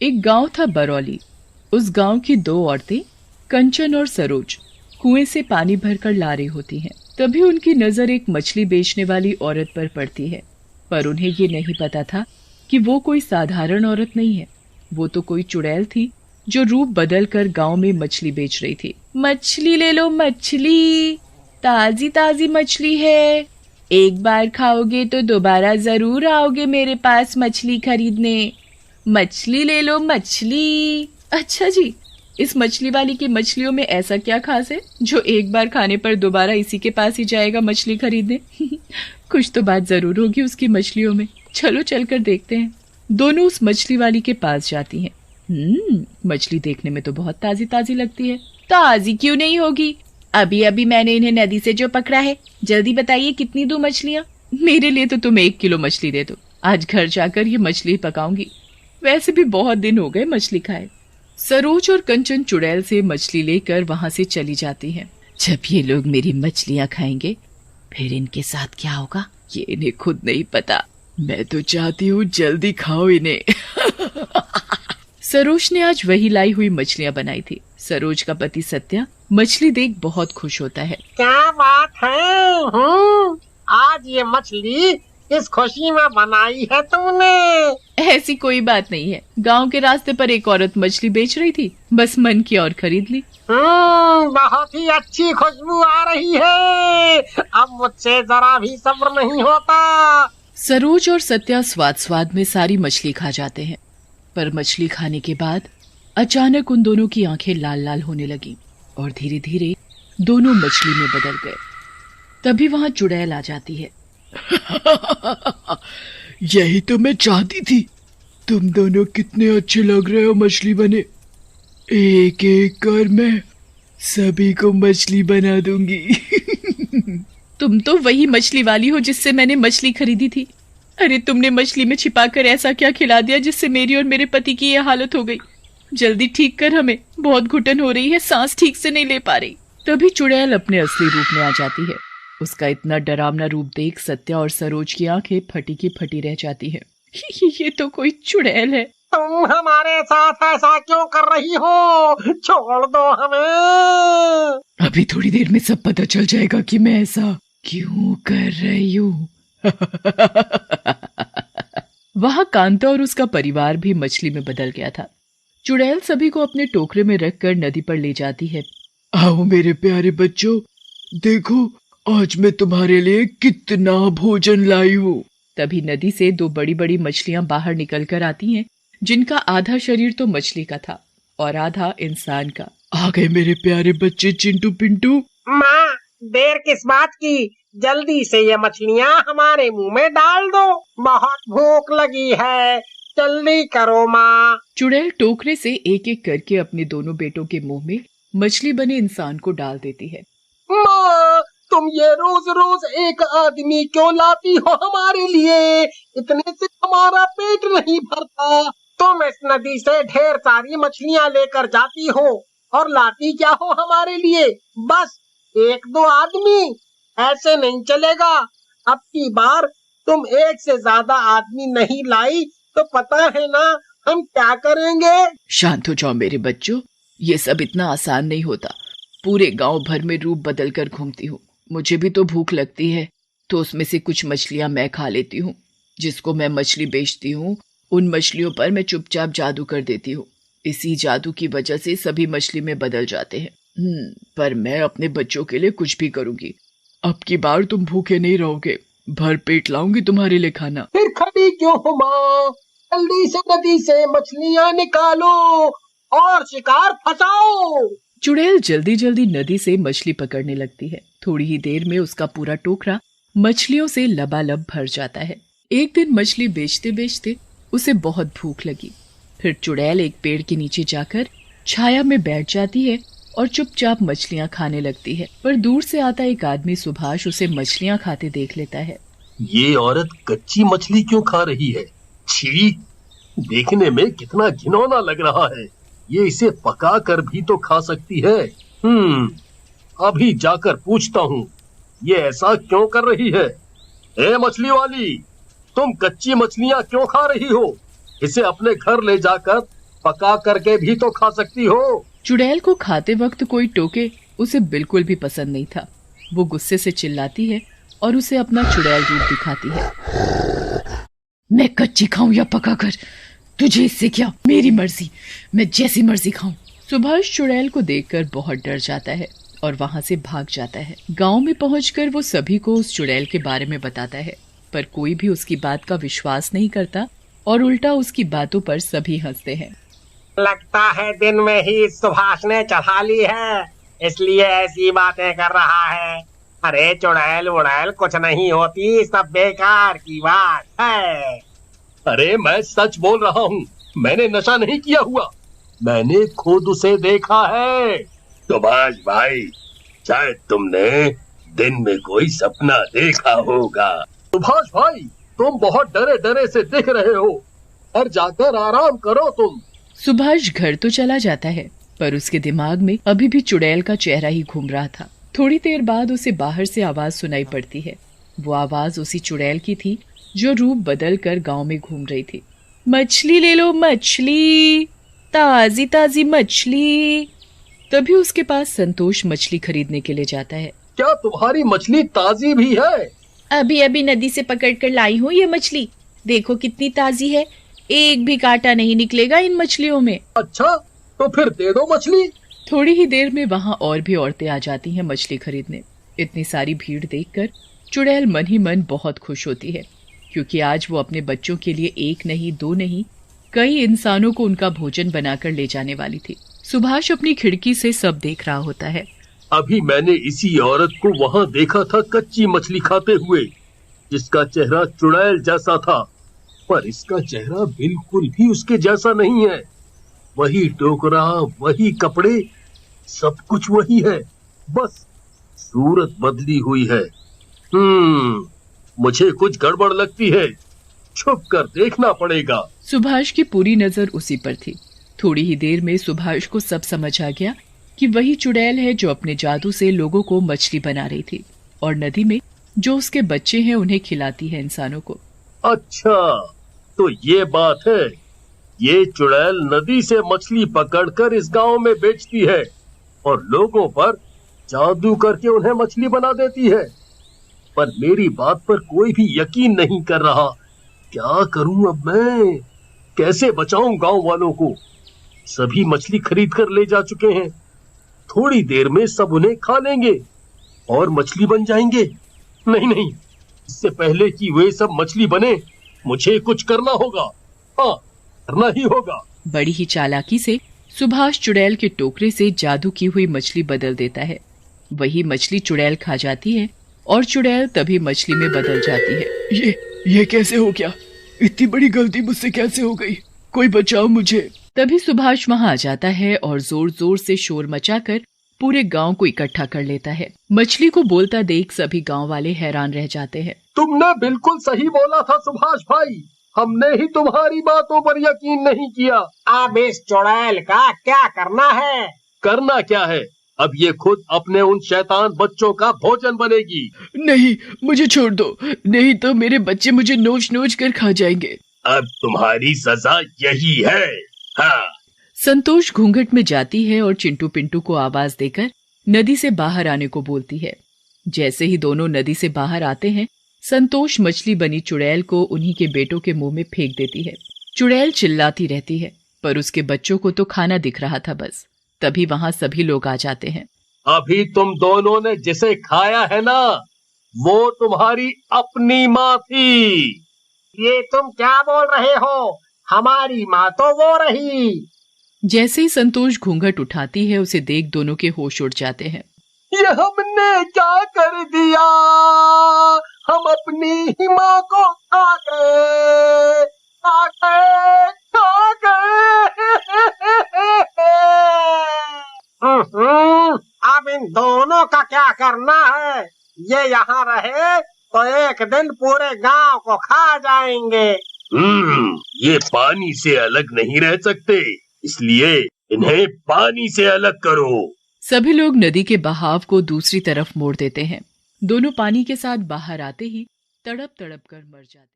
एक गांव था बरौली। उस गांव की दो औरतें कंचन और सरोज कुएं से पानी भरकर ला रही होती हैं। तभी उनकी नजर एक मछली बेचने वाली औरत पर पड़ती है, पर उन्हें ये नहीं पता था कि वो कोई साधारण औरत नहीं है। वो तो कोई चुड़ैल थी जो रूप बदल कर गाँव में मछली बेच रही थी। मछली ले लो मछली, ताजी ताजी मछली है, एक बार खाओगे तो दोबारा जरूर आओगे मेरे पास मछली खरीदने। मछली ले लो मछली। अच्छा जी, इस मछली वाली की मछलियों में ऐसा क्या खास है जो एक बार खाने पर दोबारा इसी के पास ही जाएगा मछली खरीदने? कुछ तो बात जरूर होगी उसकी मछलियों में। चलो चलकर देखते हैं। दोनों उस मछली वाली के पास जाती हैं। मछली देखने में तो बहुत ताजी ताजी लगती है। ताजी क्यों नहीं होगी? अभी अभी मैंने इन्हें नदी से जो पकड़ा है। जल्दी बताइए कितनी दूं मछलियाँ? मेरे लिए तो तुम 1 किलो मछली दे दो। आज घर जाकर ये मछली पकाऊंगी। वैसे भी बहुत दिन हो गए मछली खाए। सरोज और कंचन चुड़ैल से मछली लेकर वहां से चली जाती हैं। जब ये लोग मेरी मछलियां खाएंगे फिर इनके साथ क्या होगा ये इन्हें खुद नहीं पता। मैं तो चाहती हूँ जल्दी खाओ इन्हें। सरोज ने आज वही लाई हुई मछलियां बनाई थी। सरोज का पति सत्या मछली देख बहुत खुश होता है। क्या बात है, आज ये मछली इस खुशी में बनाई है तूने? ऐसी कोई बात नहीं है। गांव के रास्ते पर एक औरत मछली बेच रही थी, बस मन की और खरीद ली। बहुत ही अच्छी खुशबू आ रही है। अब मुझसे जरा भी सब्र नहीं होता। सरोज और सत्या स्वाद स्वाद में सारी मछली खा जाते हैं, पर मछली खाने के बाद अचानक उन दोनों की आंखें लाल लाल होने लगी और धीरे धीरे दोनों मछली में बदल गए। तभी वहां चुड़ैल आ जाती है। यही तो मैं चाहती थी। तुम दोनों कितने अच्छे लग रहे हो मछली बने। एक एक कर मैं सभी को मछली बना दूंगी। तुम तो वही मछली वाली हो जिससे मैंने मछली खरीदी थी। अरे तुमने मछली में छिपाकर ऐसा क्या खिला दिया जिससे मेरी और मेरे पति की ये हालत हो गई? जल्दी ठीक कर हमें, बहुत घुटन हो रही है, सांस ठीक से नहीं ले पा रही। तभी चुड़ैल अपने असली रूप में आ जाती है। उसका इतना डरावना रूप देख सत्या और सरोज की आंखें फटी की फटी रह जाती है। ये तो कोई चुड़ैल है। तुम हमारे साथ ऐसा क्यों कर रही हो? छोड़ दो हमें। अभी थोड़ी देर में सब पता चल जाएगा कि मैं ऐसा क्यों कर रही हूँ। वहां कांता और उसका परिवार भी मछली में बदल गया था। चुड़ैल सभी को अपने टोकरे में रखकर नदी पर ले जाती है। आओ मेरे प्यारे बच्चों, देखो आज मैं तुम्हारे लिए कितना भोजन लाई हूँ। तभी नदी से 2 बड़ी बड़ी मछलियां बाहर निकल कर आती हैं, जिनका आधा शरीर तो मछली का था और आधा इंसान का। आ गए मेरे प्यारे बच्चे चिंटू पिंटू। माँ, देर किस बात की? जल्दी से ये मछलियाँ हमारे मुंह में डाल दो। बहुत भूख लगी है, जल्दी करो माँ। चुड़ैल टोकरे से एक एक करके अपने दोनों बेटों के मुंह में मछली बने इंसान को डाल देती है। माँ, तुम ये रोज रोज एक आदमी क्यों लाती हो हमारे लिए? इतने से हमारा पेट नहीं भरता। तुम इस नदी से ढेर सारी मछलियाँ लेकर जाती हो और लाती क्या हो हमारे लिए? बस 1-2 आदमी। ऐसे नहीं चलेगा। अब की बार तुम 1 से ज्यादा आदमी नहीं लाई तो पता है ना हम क्या करेंगे। शांत हो जाओ मेरे बच्चों, ये सब इतना आसान नहीं होता। पूरे गांव भर में रूप बदल कर घूमती हूँ। मुझे भी तो भूख लगती है, तो उसमें से कुछ मछलियां मैं खा लेती हूँ। जिसको मैं मछली बेचती हूँ उन मछलियों पर मैं चुपचाप जादू कर देती हूँ। इसी जादू की वजह से सभी मछली में बदल जाते हैं। पर मैं अपने बच्चों के लिए कुछ भी करूंगी। अब की बार तुम भूखे नहीं रहोगे, भर पेट लाऊंगी तुम्हारे लिए खाना। फिर खड़ी क्यों हो माँ? जल्दी से नदी से मछलियाँ निकालो और शिकार फंसाओ। चुड़ैल जल्दी जल्दी नदी से मछली पकड़ने लगती है। थोड़ी ही देर में उसका पूरा टोकरा मछलियों से लबालब भर जाता है। एक दिन मछली बेचते बेचते उसे बहुत भूख लगी। फिर चुड़ैल एक पेड़ के नीचे जाकर छाया में बैठ जाती है और चुपचाप मछलियां खाने लगती है। पर दूर से आता एक आदमी सुभाष उसे मछलियां खाते देख लेता है। ये औरत कच्ची मछली क्यों खा रही है? छी, देखने में कितना घिनौना लग रहा है। ये इसे पका कर भी तो खा सकती है। अभी जाकर पूछता हूँ ये ऐसा क्यों कर रही है। ए मछली वाली, तुम कच्ची मछलियाँ क्यों खा रही हो? इसे अपने घर ले जाकर पका करके भी तो खा सकती हो। चुड़ैल को खाते वक्त कोई टोके उसे बिल्कुल भी पसंद नहीं था। वो गुस्से से चिल्लाती है और उसे अपना चुड़ैल रूप दिखाती है। मैं कच्ची खाऊं या पकाकर, तुझे इससे क्या, मेरी मर्जी, मैं जैसी मर्जी खाऊं। सुभाष चुड़ैल को देखकर बहुत डर जाता है और वहां से भाग जाता है। गांव में पहुंचकर वो सभी को उस चुड़ैल के बारे में बताता है, पर कोई भी उसकी बात का विश्वास नहीं करता और उल्टा उसकी बातों पर सभी हंसते हैं। लगता है दिन में ही सुभाष ने चढ़ा ली है, इसलिए ऐसी बातें कर रहा है। अरे चुड़ैल उड़ैल कुछ नहीं होती, सब बेकार की बात है। अरे मैं सच बोल रहा हूँ, मैंने नशा नहीं किया हुआ, मैंने खुद उसे देखा है। सुभाष भाई, शायद तुमने दिन में कोई सपना देखा होगा। सुभाष भाई, तुम बहुत डरे डरे से दिख रहे हो, और जाकर आराम करो तुम। सुभाष घर तो चला जाता है, पर उसके दिमाग में अभी भी चुड़ैल का चेहरा ही घूम रहा था। थोड़ी देर बाद उसे बाहर से आवाज सुनाई पड़ती है। वो आवाज उसी चुड़ैल की थी जो रूप बदल कर गाँव में घूम रही थी। मछली ले लो मछली, ताजी ताजी मछली। तभी उसके पास संतोष मछली खरीदने के लिए जाता है। क्या तुम्हारी मछली ताजी भी है? अभी अभी नदी से पकड़ कर लाई हूँ ये मछली, देखो कितनी ताजी है, एक भी कांटा नहीं निकलेगा इन मछलियों में। अच्छा, तो फिर दे दो मछली। थोड़ी ही देर में वहाँ और भी औरतें आ जाती हैं मछली खरीदने। इतनी सारी भीड़ देखकर चुड़ैल मन ही मन बहुत खुश होती है, क्योंकि आज वो अपने बच्चों के लिए एक नहीं दो नहीं कई इंसानों को उनका भोजन बनाकर ले जाने वाली थी। सुभाष अपनी खिड़की से सब देख रहा होता है। अभी मैंने इसी औरत को वहाँ देखा था कच्ची मछली खाते हुए, जिसका चेहरा चुड़ैल जैसा था, पर इसका चेहरा बिल्कुल भी उसके जैसा नहीं है। वही टोकरा, वही कपड़े, सब कुछ वही है, बस सूरत बदली हुई है। मुझे कुछ गड़बड़ लगती है, छुप कर देखना पड़ेगा। सुभाष की पूरी नजर उसी पर थी। थोड़ी ही देर में सुभाष को सब समझ आ गया कि वही चुड़ैल है जो अपने जादू से लोगों को मछली बना रही थी और नदी में जो उसके बच्चे हैं उन्हें खिलाती है इंसानों को। अच्छा, तो ये बात है, ये चुड़ैल नदी से मछली पकड़कर इस गांव में बेचती है और लोगों पर जादू करके उन्हें मछली बना देती है। पर मेरी बात पर कोई भी यकीन नहीं कर रहा। क्या करूं अब मैं? कैसे बचाऊं गांव वालों को? सभी मछली खरीद कर ले जा चुके हैं। थोड़ी देर में सब उन्हें खा लेंगे और मछली बन जाएंगे। नहीं नहीं, इससे पहले कि वे सब मछली बने, मुझे कुछ करना होगा। हाँ, करना ही होगा। बड़ी ही चालाकी से सुभाष चुड़ैल के टोकरे से जादू की हुई मछली बदल देता है। वही मछली चुड़ैल खा जाती है और चुड़ैल तभी मछली में बदल जाती है। ये कैसे हो गया? इतनी बड़ी गलती मुझसे कैसे हो गई? कोई बचाओ मुझे। तभी सुभाष वहां आ जाता है और जोर जोर से शोर मचाकर पूरे गांव को इकट्ठा कर लेता है। मछली को बोलता देख सभी गांव वाले हैरान रह जाते हैं। तुमने बिल्कुल सही बोला था सुभाष भाई, हमने ही तुम्हारी बातों पर यकीन नहीं किया। अब इस चुड़ैल का क्या करना है? करना क्या है? अब ये खुद अपने उन शैतान बच्चों का भोजन बनेगी। नहीं, मुझे छोड़ दो, नहीं तो मेरे बच्चे मुझे नोच नोच कर खा जाएंगे। अब तुम्हारी सजा यही है। हाँ। संतोष घूंघट में जाती है और चिंटू पिंटू को आवाज देकर नदी से बाहर आने को बोलती है। जैसे ही दोनों नदी से बाहर आते हैं, संतोष मछली बनी चुड़ैल को उन्हीं के बेटों के मुंह में फेंक देती है। चुड़ैल चिल्लाती रहती है, पर उसके बच्चों को तो खाना दिख रहा था बस। तभी वहां सभी लोग आ जाते हैं। अभी तुम दोनों ने जिसे खाया है ना, वो तुम्हारी अपनी माँ थी। ये तुम क्या बोल रहे हो? हमारी माँ तो वो रही। जैसे ही संतोष घूंघट उठाती है, उसे देख दोनों के होश उड़ जाते हैं। ये हमने क्या कर दिया? हम अपनी ही माँ को खा गए, खा गए, खा गए। अब इन दोनों का क्या करना है? ये यहाँ रहे तो एक दिन पूरे गांव को खा जाएंगे। ये पानी से अलग नहीं रह सकते, इसलिए इन्हें पानी से अलग करो। सभी लोग नदी के बहाव को दूसरी तरफ मोड़ देते हैं। दोनों पानी के साथ बाहर आते ही तड़प तड़प कर मर जाते।